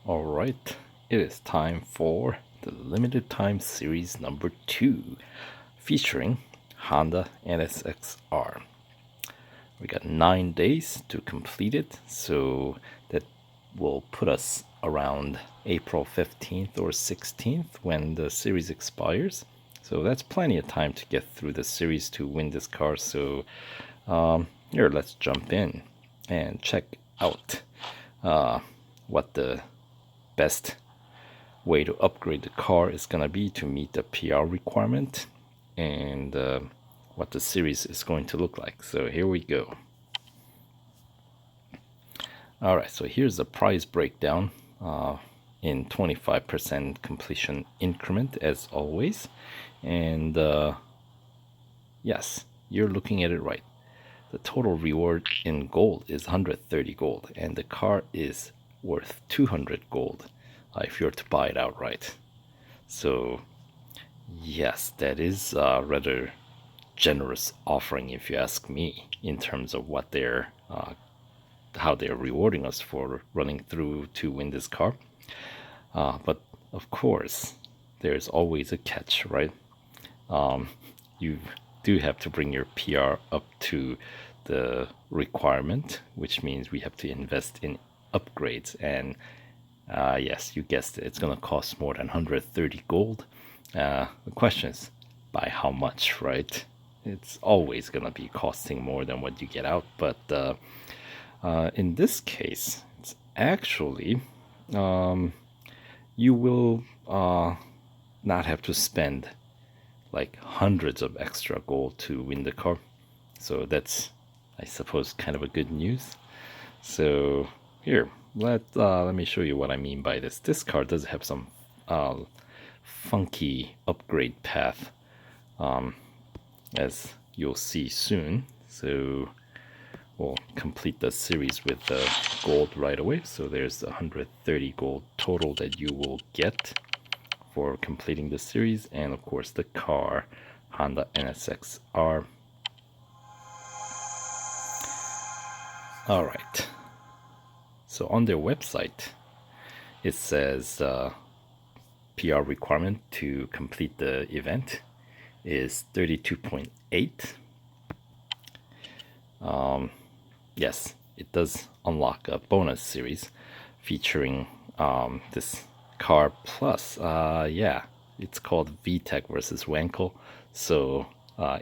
Alright, it is time for the limited time series number 2 featuring Honda NSX-R. We got 9 days to complete it, so that will put us around April 15th or 16th when the series expires. So that's plenty of time to get through the series to win this car. So here, let's jump in and check out what the best way to upgrade the car is going to be to meet the PR requirement, and what the series is going to look like. So here we go. Alright, so here's the price breakdown in 25% completion increment as always. And yes, you're looking at it right. The total reward in gold is 130 gold, and the car is worth 200 gold if you're to buy it outright. So yes, that is a rather generous offering if you ask me, in terms of what they're how they're rewarding us for running through to win this car. But of course, there's always a catch, right? You do have to bring your PR up to the requirement, which means we have to invest in upgrades. And yes, you guessed it, it's going to cost more than 130 gold. The question is, by how much, right? It's always going to be costing more than what you get out. But in this case, it's actually, you will not have to spend like hundreds of extra gold to win the car. So that's, I suppose, kind of a good news. So here, let me show you what I mean by this. This car does have some funky upgrade path, as you'll see soon. So we'll complete the series with the gold right away. So there's 130 gold total that you will get for completing the series, and of course the car, Honda NSX-R. Alright, so on their website it says PR requirement to complete the event is 32.8. Yes, it does unlock a bonus series featuring this car plus, yeah, it's called VTEC versus Wankel. So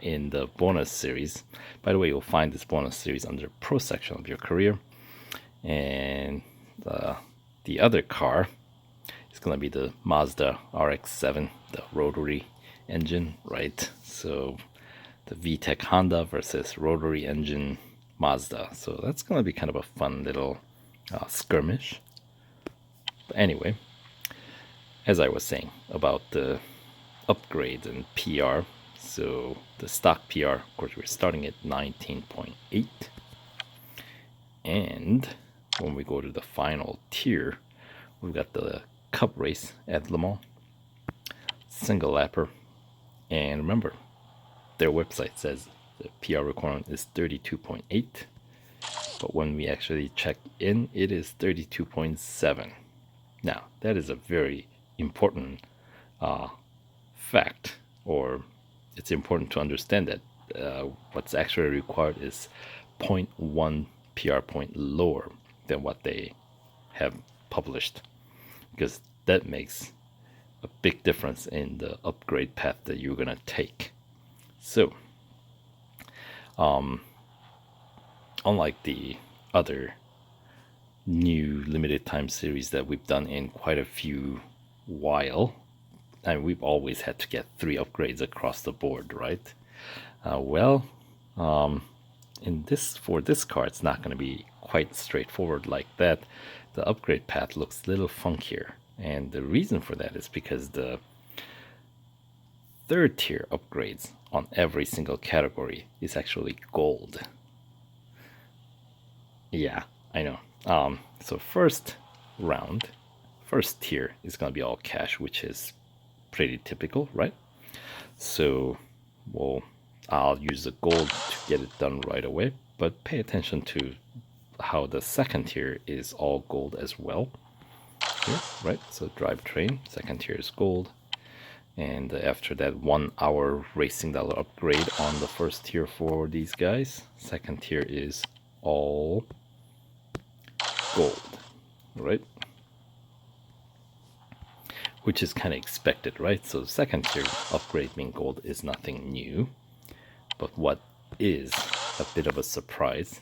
in the bonus series, by the way, you'll find this bonus series under pro section of your career, and the other car is going to be the Mazda RX-7, the rotary engine, right? So the VTEC Honda versus rotary engine Mazda. So that's going to be kind of a fun little skirmish. But anyway, as I was saying about the upgrades and PR, so the stock PR, of course, we're starting at 19.8. And when we go to the final tier, we've got the Cup race at Le Mans, single lapper. And remember, their website says the PR requirement is 32.8, but when we actually check in, it is 32.7. Now, that is a very important fact, or it's important to understand that what's actually required is 0.1 PR point lower than what they have published, because that makes a big difference in the upgrade path that you're gonna take. So unlike the other new limited time series that we've done in quite a few while, and we've always had to get 3 upgrades across the board, right? For this car, it's not going to be quite straightforward like that. The upgrade path looks a little funkier, and the reason for that is because the 3rd tier upgrades on every single category is actually gold. Yeah, I know. So first tier is going to be all cash, which is pretty typical, right? So I'll use the gold to get it done right away, but pay attention to how the 2nd tier is all gold as well. here, right? So Drivetrain, second tier is gold. And after that 1 hour racing dollar upgrade on the first tier for these guys, second tier is all gold, right? Which is kind of expected, right? So second tier upgrade being gold is nothing new. But what is a bit of a surprise,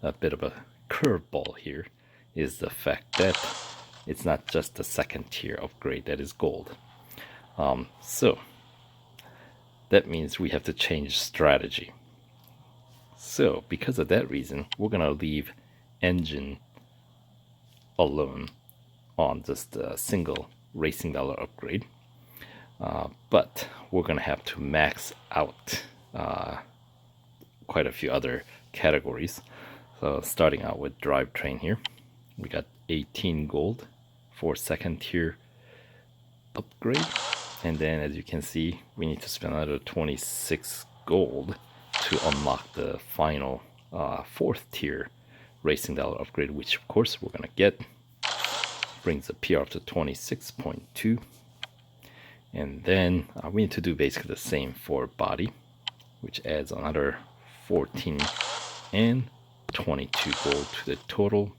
a bit of a curveball here, is the fact that it's not just the second tier upgrade that is gold. So that means we have to change strategy. So because of that reason, we're gonna leave engine alone on just a single racing dollar upgrade, but we're gonna have to max out quite a few other categories. So starting out with Drivetrain here, we got 18 gold for second tier upgrade. And then as you can see, we need to spend another 26 gold to unlock the final fourth tier racing dollar upgrade, which of course we're gonna get. Brings the PR up to 26.2. And then we need to do basically the same for body, which adds another 14 and 22 gold to the total,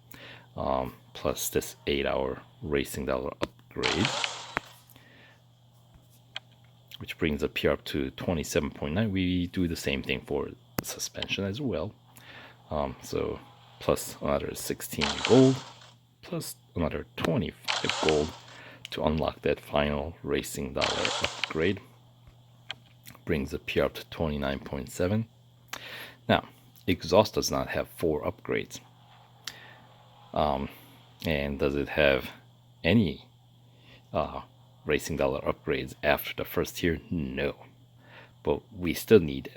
plus this 8-hour racing dollar upgrade, which brings the PR up to 27.9. We do the same thing for suspension as well. So plus another 16 gold, plus another 25 gold to unlock that final racing dollar upgrade. Brings the PR up to 29.7. Now, exhaust does not have 4 upgrades. And does it have any racing dollar upgrades after the first tier? No, but we still need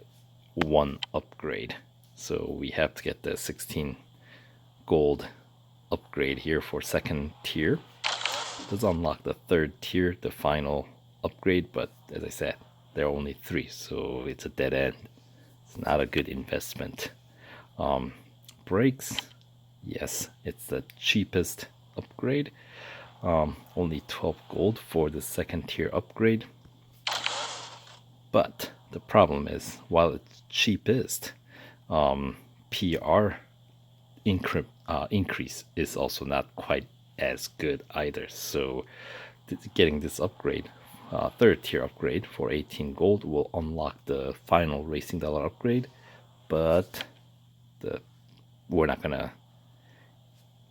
1 upgrade, so we have to get the 16 gold upgrade here for second tier. Does unlock the third tier, the final upgrade, but as I said, there are only 3, so it's a dead end. It's not a good investment. Brakes, yes, it's the cheapest upgrade. Only 12 gold for the second tier upgrade. But the problem is, while it's cheapest, PR increase is also not quite as good either. So getting this upgrade, third tier upgrade for 18 gold, will unlock the final racing dollar upgrade, but we're not gonna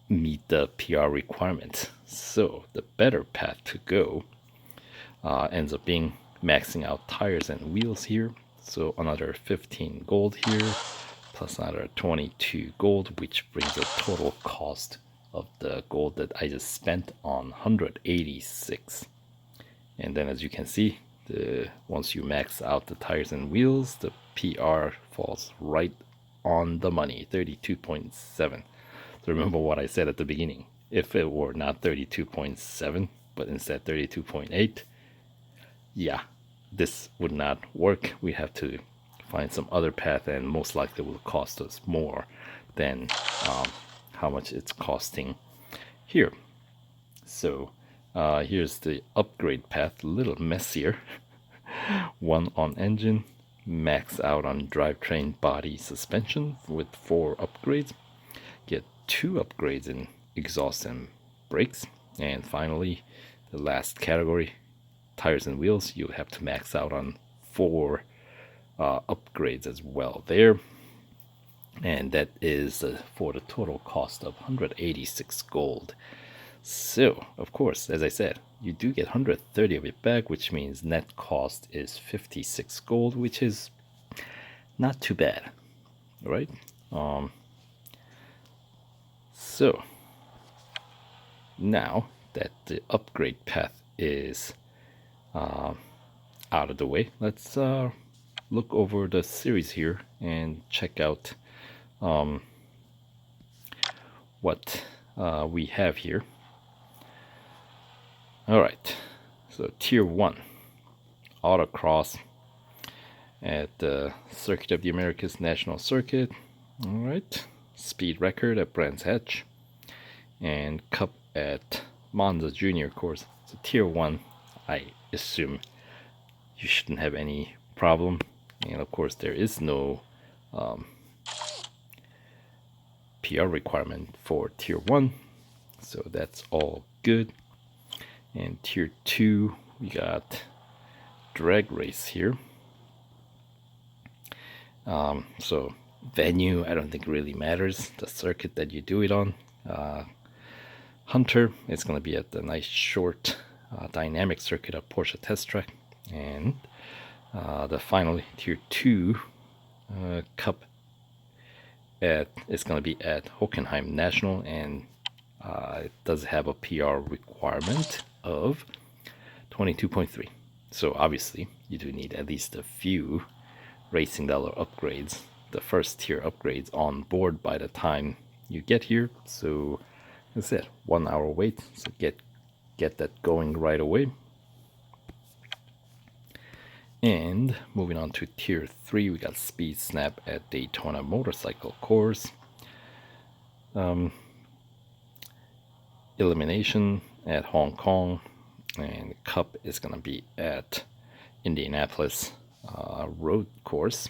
meet the PR requirement. So the better path to go ends up being maxing out tires and wheels here. So another 15 gold here, plus another 22 gold, which brings the total cost of the gold that I just spent on 186. And then as you can see, once you max out the tires and wheels, the PR falls right on the money, 32.7. So remember what I said at the beginning. If it were not 32.7, but instead 32.8, yeah, this would not work. We have to find some other path, and most likely will cost us more than how much it's costing here. So here's the upgrade path, a little messier. 1 on engine, max out on drivetrain, body, suspension with 4 upgrades. Get 2 upgrades in exhaust and brakes. And finally, the last category, tires and wheels, you'll have to max out on 4 upgrades as well there. And that is for the total cost of 186 gold. So, of course, as I said, you do get 130 of it back, which means net cost is 56 gold, which is not too bad, right? So, now that the upgrade path is out of the way, let's look over the series here and check out what we have here. Alright, so Tier 1, Autocross at the Circuit of the Americas National Circuit. Alright, speed record at Brands Hatch, and Cup at Monza Junior course. So Tier 1, I assume you shouldn't have any problem. And of course, there is no PR requirement for Tier 1, so that's all good. And Tier 2, we got drag race here. So venue, I don't think really matters, the circuit that you do it on. Hunter, it's going to be at the nice short dynamic circuit of Porsche Test Track. And the final Tier 2 Cup it's going to be at Hockenheim National, and it does have a PR requirement of 22.3. So obviously you do need at least a few racing dollar upgrades, the first tier upgrades on board by the time you get here. So that's it, 1 hour wait, so get that going right away. And moving on to Tier 3, we got Speed Snap at Daytona Motorcycle Course. Elimination at Hong Kong, and the Cup is going to be at Indianapolis Road Course.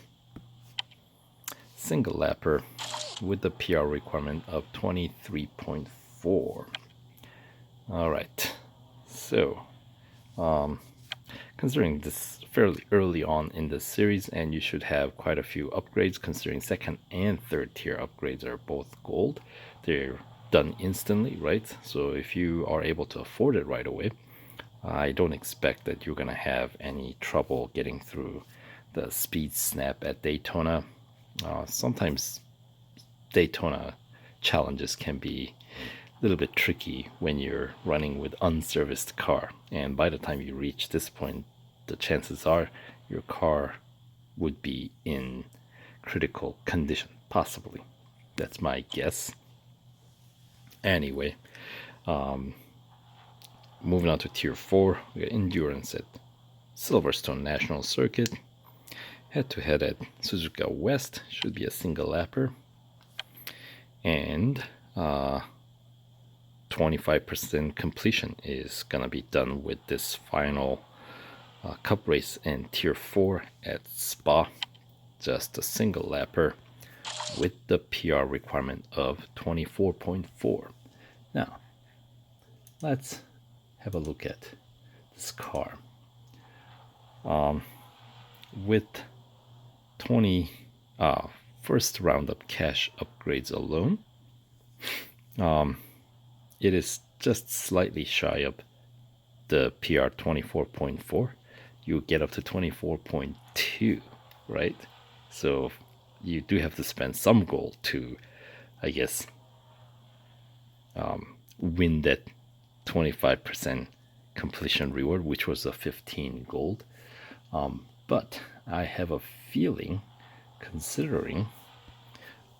Single lapper with the PR requirement of 23.4. All right, so considering this fairly early on in the series, and you should have quite a few upgrades, considering second and third tier upgrades are both gold. They're done instantly, right? So if you are able to afford it right away, I don't expect that you're gonna have any trouble getting through the Speed Snap at Daytona. Sometimes Daytona challenges can be a little bit tricky when you're running with unserviced car, and by the time you reach this point, the chances are your car would be in critical condition, possibly. That's my guess. Anyway, moving on to Tier 4, we got Endurance at Silverstone National Circuit. Head-to-head at Suzuka West, should be a single lapper. And 25% completion is gonna be done with this final Cup race in Tier 4 at Spa. Just a single lapper with the PR requirement of 24.4. Now, let's have a look at this car. With 20 first roundup cash upgrades alone, it is just slightly shy of the PR 24.4. You get up to 24.2, right? So you do have to spend some gold to, I guess, win that 25% completion reward, which was a 15 gold. But I have a feeling, considering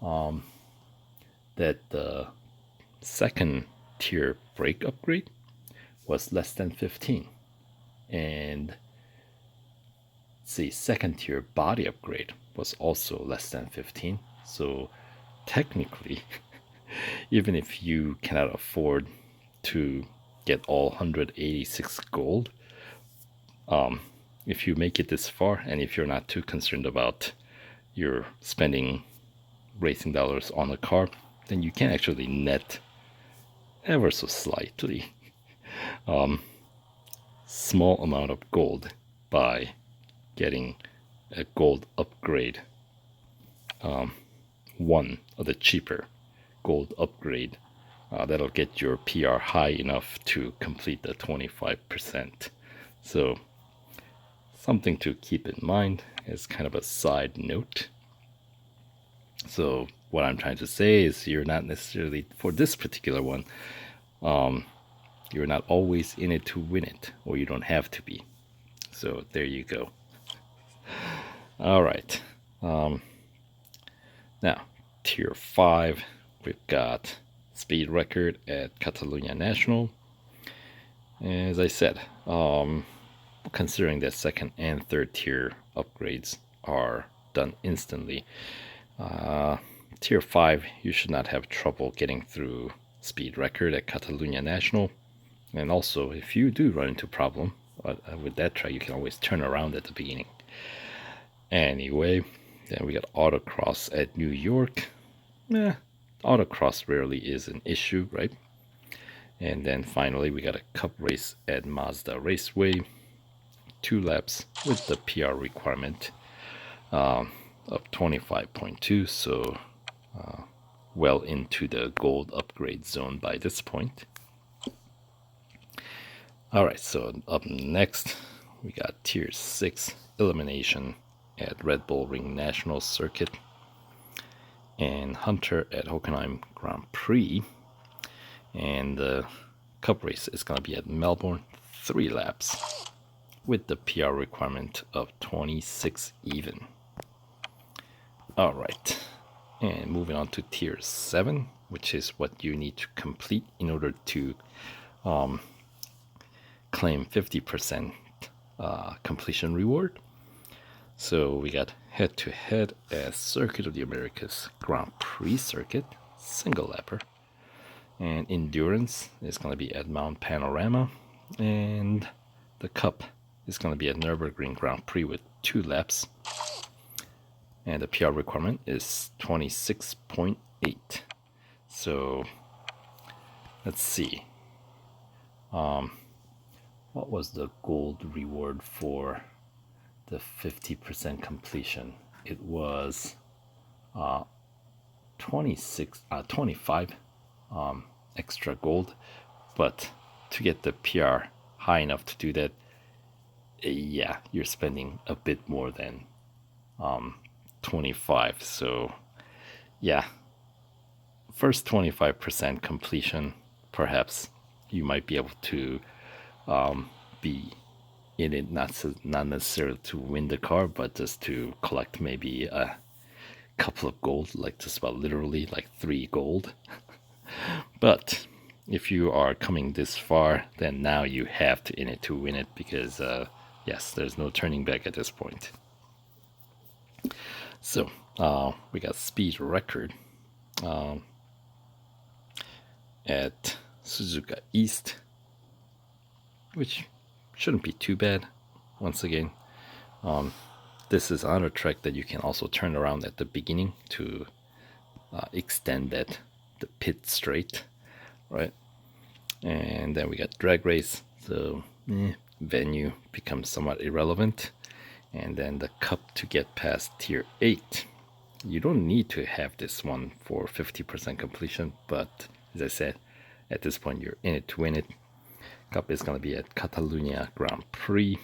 that the second tier brake upgrade was less than 15, and the second tier body upgrade was also less than 15. So technically, even if you cannot afford to get all 186 gold, if you make it this far, and if you're not too concerned about your spending racing dollars on a car, then you can actually net ever so slightly small amount of gold by getting a gold upgrade, one of the cheaper gold upgrade that'll get your PR high enough to complete the 25%. So something to keep in mind as kind of a side note. So what I'm trying to say is, you're not necessarily, for this particular one, you're not always in it to win it, or you don't have to be. So there you go. All right. Now, Tier 5, we've got speed record at Catalunya National. As I said, considering that second and third tier upgrades are done instantly, Tier 5, you should not have trouble getting through speed record at Catalunya National. And also, if you do run into a problem with that track, you can always turn around at the beginning. Anyway, then we got autocross at New York. Autocross rarely is an issue, right? And then finally, we got a cup race at Mazda Raceway. 2 laps with the PR requirement of 25.2, so well into the gold upgrade zone by this point. Alright, so up next, we got Tier 6 Elimination at Red Bull Ring National Circuit and Hunter at Hockenheim Grand Prix. And the cup race is going to be at Melbourne, 3 laps with the PR requirement of 26 even. Alright, and moving on to Tier 7, which is what you need to complete in order to claim 50% completion reward. So we got head-to-head at Circuit of the Americas Grand Prix Circuit, single lapper. And endurance is going to be at Mount Panorama, and the cup is going to be at Nürburgring Grand Prix with 2 laps, and the PR requirement is 26.8. So let's see, what was the gold reward for the 50% completion? It was 25 extra gold, but to get the PR high enough to do that, yeah, you're spending a bit more than 25. So yeah, first 25% completion, perhaps you might be able to be in it, not necessarily to win the car, but just to collect maybe a couple of gold, like just about literally like 3 gold. But if you are coming this far, then now you have to in it to win it, because yes, there's no turning back at this point. So we got speed record at Suzuka East, which shouldn't be too bad. Once again, this is on a track that you can also turn around at the beginning to extend the pit straight, right? And then we got drag race, so venue becomes somewhat irrelevant. And then the cup to get past Tier 8. You don't need to have this one for 50% completion, but as I said, at this point you're in it to win it. Cup is going to be at Catalunya Grand Prix,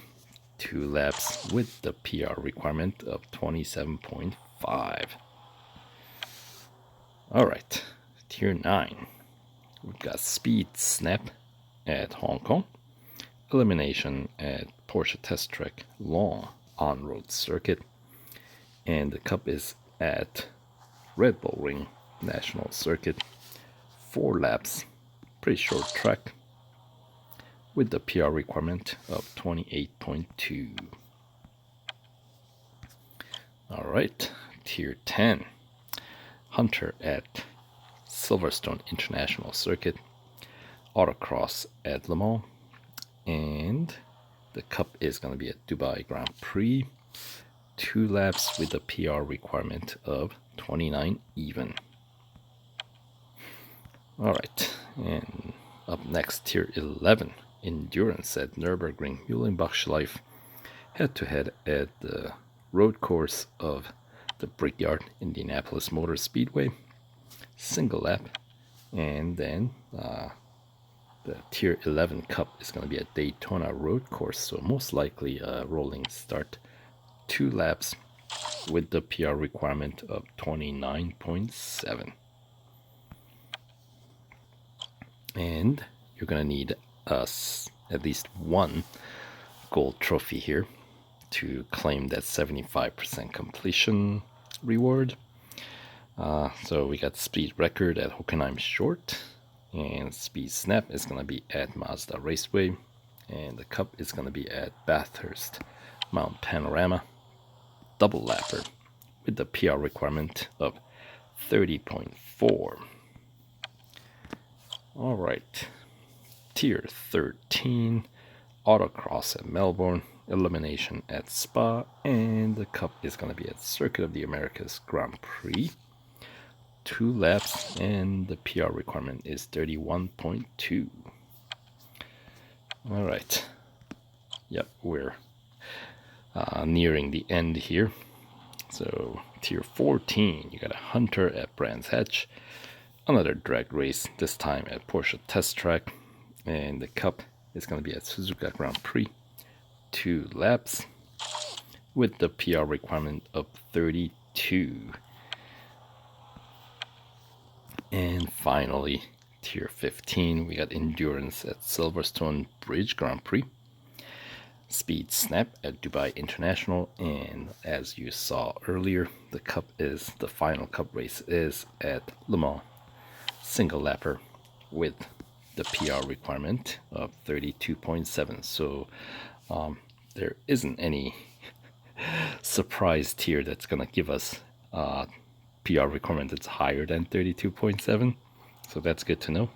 2 laps with the PR requirement of 27.5. Alright, Tier 9. We've got Speed Snap at Hong Kong, Elimination at Porsche Test Track Long On-Road Circuit, and the cup is at Red Bull Ring National Circuit, 4 laps, pretty short track, with the PR requirement of 28.2. Alright, Tier 10. Hunter at Silverstone International Circuit, Autocross at Le Mans, and the cup is going to be at Dubai Grand Prix, 2 laps with a PR requirement of 29 even. Alright, and up next, Tier 11, Endurance at Nürburgring Mühlenbachschleife, head-to-head at the road course of the Brickyard Indianapolis Motor Speedway, single lap. And then the Tier 11 Cup is going to be a Daytona road course, so most likely a rolling start, 2 laps with the PR requirement of 29.7. And you're going to need at least 1 gold trophy here to claim that 75% completion reward. So we got speed record at Hockenheim Short, and speed snap is going to be at Mazda Raceway, and the cup is going to be at Bathurst Mount Panorama, double lapper with the PR requirement of 30.4. Alright, Tier 13, Autocross at Melbourne, Elimination at Spa, and the cup is going to be at Circuit of the Americas Grand Prix. 2 laps, and the PR requirement is 31.2. All right. Yep, we're nearing the end here. So Tier 14, you got a Hunter at Brands Hatch, another drag race, this time at Porsche Test Track, and the cup is going to be at Suzuka Grand Prix. 2 laps with the PR requirement of 32. And finally, Tier 15, we got Endurance at Silverstone Bridge Grand Prix, Speed Snap at Dubai International, and as you saw earlier, the final cup race is at Le Mans single lapper with the PR requirement of 32.7. So there isn't any surprise tier that's gonna give us PR requirement that's higher than 32.7, so that's good to know.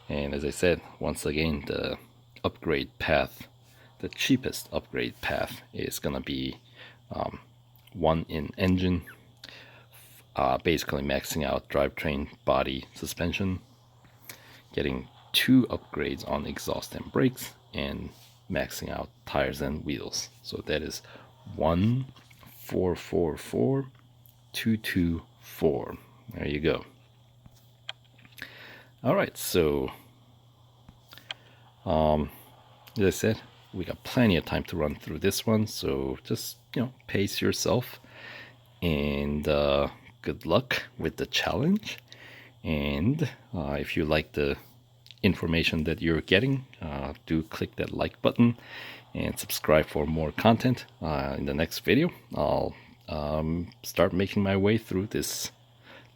And as I said, once again, the upgrade path, the cheapest upgrade path is gonna be 1 in engine, basically maxing out drivetrain, body, suspension, getting 2 upgrades on exhaust and brakes, and maxing out tires and wheels. So that is 1, 4, 4, 4, 2, 2, 4. There you go. All right, so as I said, we got plenty of time to run through this one, so just pace yourself, and good luck with the challenge. And if you like the information that you're getting, do click that like button and subscribe for more content. In the next video, I'll start making my way through this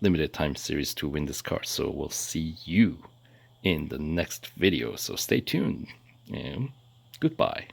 limited time series to win this car. So we'll see you in the next video, so stay tuned and goodbye.